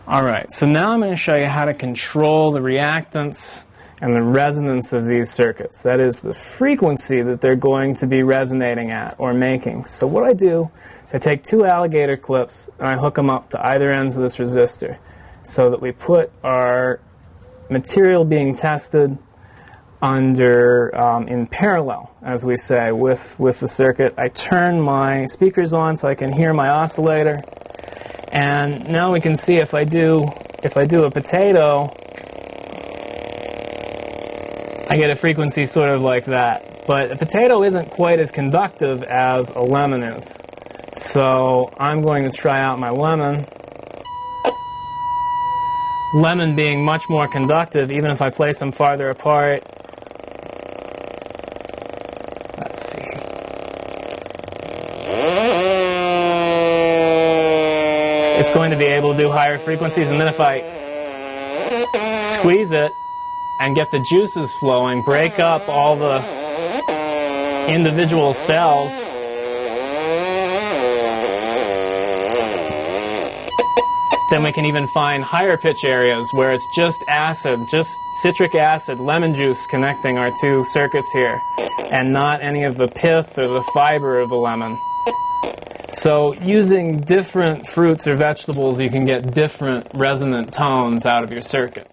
Alright, so now I'm going to show you how to control the reactance and the resonance of these circuits. That is, the frequency that they're going to be resonating at or making. So what I do is I take two alligator clips and I hook them up to either ends of this resistor so that we put our material being tested under in parallel, as we say, with the circuit. I turn my speakers on so I can hear my oscillator. And now we can see if I do a potato, I get a frequency sort of like that. But a potato isn't quite as conductive as a lemon is. So I'm going to try out my lemon. Lemon being much more conductive, even if I place them farther apart. Let's see. It's going to be able to do higher frequencies, and then if I squeeze it and get the juices flowing, break up all the individual cells, then we can even find higher pitch areas where it's just acid, just citric acid, lemon juice connecting our two circuits here, and not any of the pith or the fiber of the lemon. So using different fruits or vegetables, you can get different resonant tones out of your circuit.